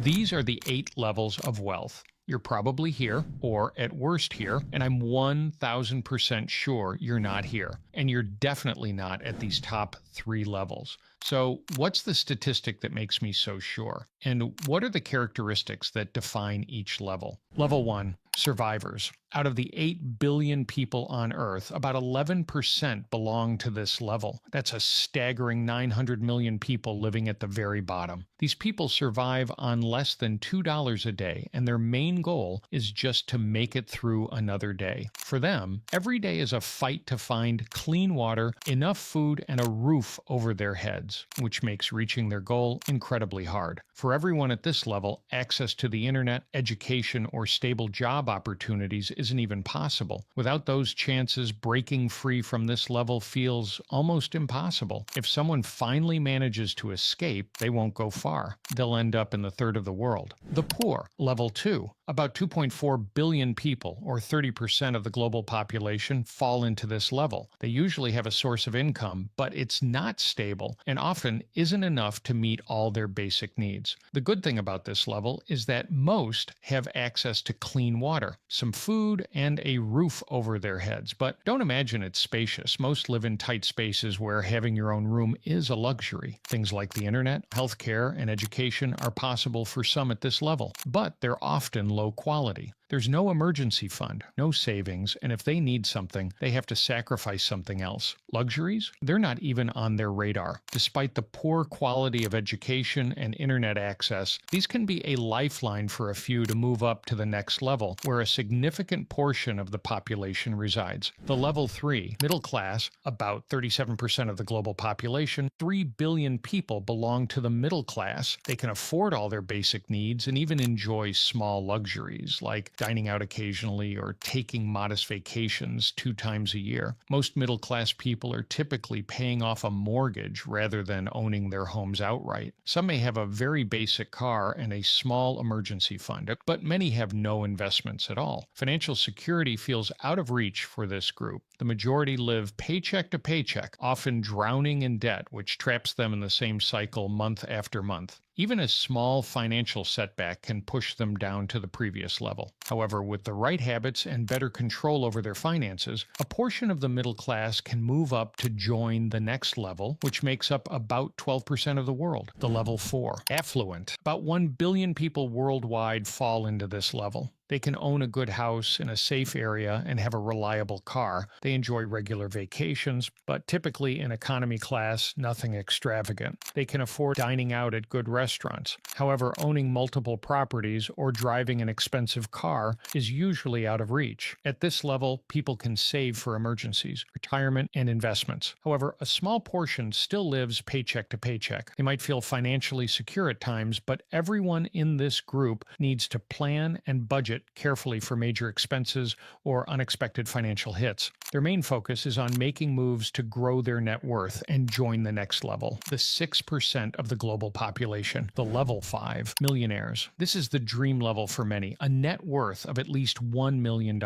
These are the 8 levels of wealth. You're probably here, or at worst here, and I'm 1000% sure you're not here. And you're definitely not at these top 3 levels. So, what's the statistic that makes me so sure? And what are the characteristics that define each level? Level 1, survivors. Out of the 8 billion people on Earth, about 11% belong to this level. That's a staggering 900 million people living at the very bottom. These people survive on less than $2 a day, and their main goal is just to make it through another day. For them, every day is a fight to find clean water, enough food, and a roof over their heads, which makes reaching their goal incredibly hard. For everyone at this level, access to the internet, education, or stable job opportunities isn't even possible. Without those chances, breaking free from this level feels almost impossible. If someone finally manages to escape, they won't go far. They'll end up in the third of the world. The poor, level 2. About 2.4 billion people, or 30% of the global population, fall into this level. They usually have a source of income, but it's not stable and often isn't enough to meet all their basic needs. The good thing about this level is that most have access to clean water, some food, and a roof over their heads. But don't imagine it's spacious. Most live in tight spaces where having your own room is a luxury. Things like the internet, healthcare, and education are possible for some at this level, but they're often low quality. There's no emergency fund, no savings, and if they need something, they have to sacrifice something else. Luxuries? They're not even on their radar. Despite the poor quality of education and internet access, these can be a lifeline for a few to move up to the next level, where a significant portion of the population resides. The level 3, middle class, about 37% of the global population, 3 billion people belong to the middle class. They can afford all their basic needs and even enjoy small luxuries like dining out occasionally or taking modest vacations 2 times a year. Most middle-class people are typically paying off a mortgage rather than owning their homes outright. Some may have a very basic car and a small emergency fund, but many have no investments at all. Financial security feels out of reach for this group. The majority live paycheck to paycheck, often drowning in debt, which traps them in the same cycle month after month. Even a small financial setback can push them down to the previous level. However, with the right habits and better control over their finances, a portion of the middle class can move up to join the next level, which makes up about 12% of the world. The level 4, affluent. About 1 billion people worldwide fall into this level. They can own a good house in a safe area and have a reliable car. They enjoy regular vacations, but typically in economy class, nothing extravagant. They can afford dining out at good restaurants. However, owning multiple properties or driving an expensive car is usually out of reach. At this level, people can save for emergencies, retirement, and investments. However, a small portion still lives paycheck to paycheck. They might feel financially secure at times, but everyone in this group needs to plan and budget carefully for major expenses or unexpected financial hits. Their main focus is on making moves to grow their net worth and join the next level, the 6% of the global population, the level 5, millionaires. This is the dream level for many, a net worth of at least $1 million.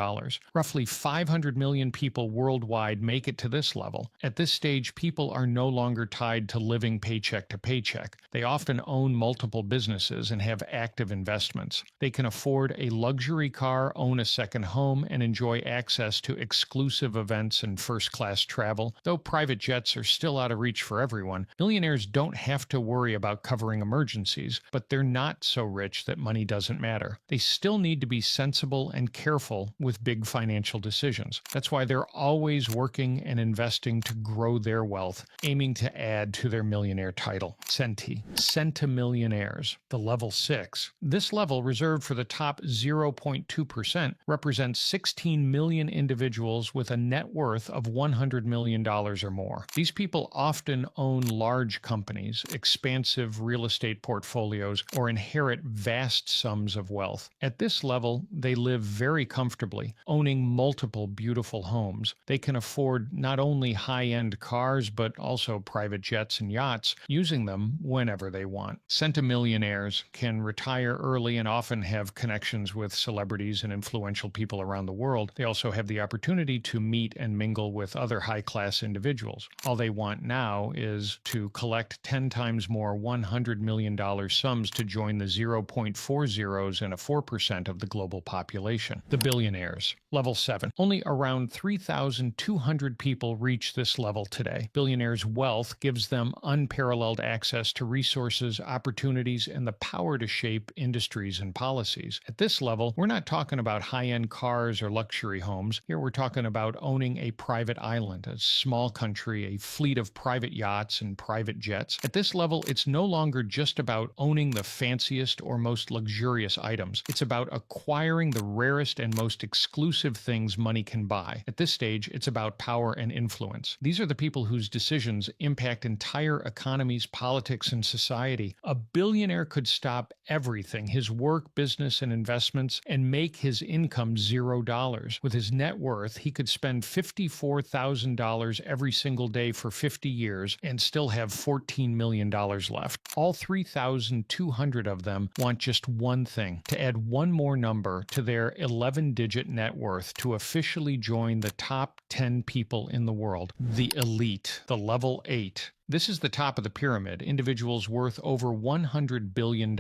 Roughly 500 million people worldwide make it to this level. At this stage, people are no longer tied to living paycheck to paycheck. They often own multiple businesses and have active investments. They can afford a luxury car, own a second home, and enjoy access to exclusive events and first-class travel. Though private jets are still out of reach for everyone, millionaires don't have to worry about covering emergencies, but they're not so rich that money doesn't matter. They still need to be sensible and careful with big financial decisions. That's why they're always working and investing to grow their wealth, aiming to add to their millionaire title. Centimillionaires, the level 6. This level, reserved for the top 0.2%, represents 16 million individuals with a net worth of $100 million or more. These people often own large companies, expansive real estate portfolios, or inherit vast sums of wealth. At this level, they live very comfortably, owning multiple beautiful homes. They can afford not only high-end cars, but also private jets and yachts, using them whenever they want. Centimillionaires can retire early and often have connections with with celebrities and influential people around the world, they also have the opportunity to meet and mingle with other high-class individuals. All they want now is to collect 10 times more $100 million sums to join the 0.40s and a 4% of the global population. The billionaires. Level 7. Only around 3,200 people reach this level today. Billionaires' wealth gives them unparalleled access to resources, opportunities, and the power to shape industries and policies. At this level, we're not talking about high-end cars or luxury homes. Here we're talking about owning a private island, a small country, a fleet of private yachts and private jets. At this level, it's no longer just about owning the fanciest or most luxurious items. It's about acquiring the rarest and most exclusive things money can buy. At this stage, it's about power and influence. These are the people whose decisions impact entire economies, politics, and society. A billionaire could stop everything, his work, business, and investments, and make his income $0. With his net worth, he could spend $54,000 every single day for 50 years and still have $14 million left. All 3,200 of them want just one thing: to add one more number to their 11-digit net worth to officially join the top 10 people in the world, the elite, the level 8. This is the top of the pyramid, individuals worth over $100 billion.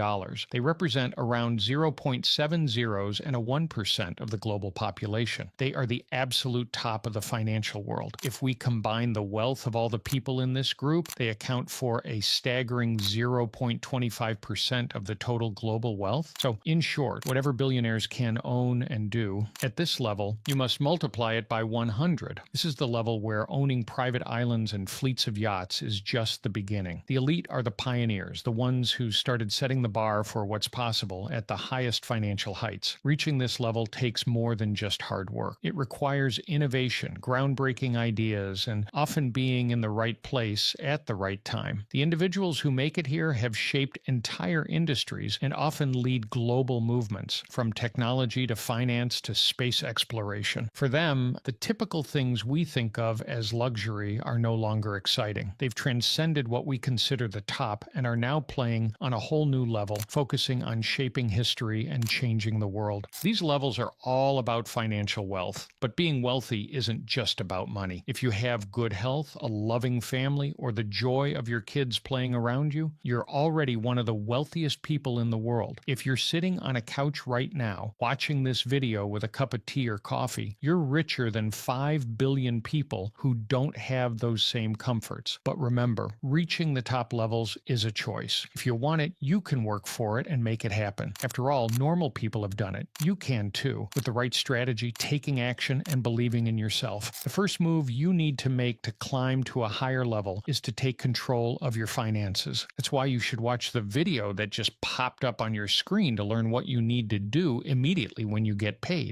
They represent around 0.70s and a 1% of the global population. They are the absolute top of the financial world. If we combine the wealth of all the people in this group, they account for a staggering 0.25% of the total global wealth. So, in short, whatever billionaires can own and do, at this level, you must multiply it by 100. This is the level where owning private islands and fleets of yachts is just the beginning. The elite are the pioneers, the ones who started setting the bar for what's possible at the highest financial heights. Reaching this level takes more than just hard work. It requires innovation, groundbreaking ideas, and often being in the right place at the right time. The individuals who make it here have shaped entire industries and often lead global movements, from technology to finance to space exploration. For them, the typical things we think of as luxury are no longer exciting. They've transcended what we consider the top and are now playing on a whole new level, focusing on shaping history and changing the world. These levels are all about financial wealth, but being wealthy isn't just about money. If you have good health, a loving family, or the joy of your kids playing around you, you're already one of the wealthiest people in the world. If you're sitting on a couch right now, watching this video with a cup of tea or coffee, you're richer than 5 billion people who don't have those same comforts. But remember, reaching the top levels is a choice. If you want it, you can work for it and make it happen. After all, normal people have done it. You can too, with the right strategy, taking action, and believing in yourself. The first move you need to make to climb to a higher level is to take control of your finances. That's why you should watch the video that just popped up on your screen to learn what you need to do immediately when you get paid.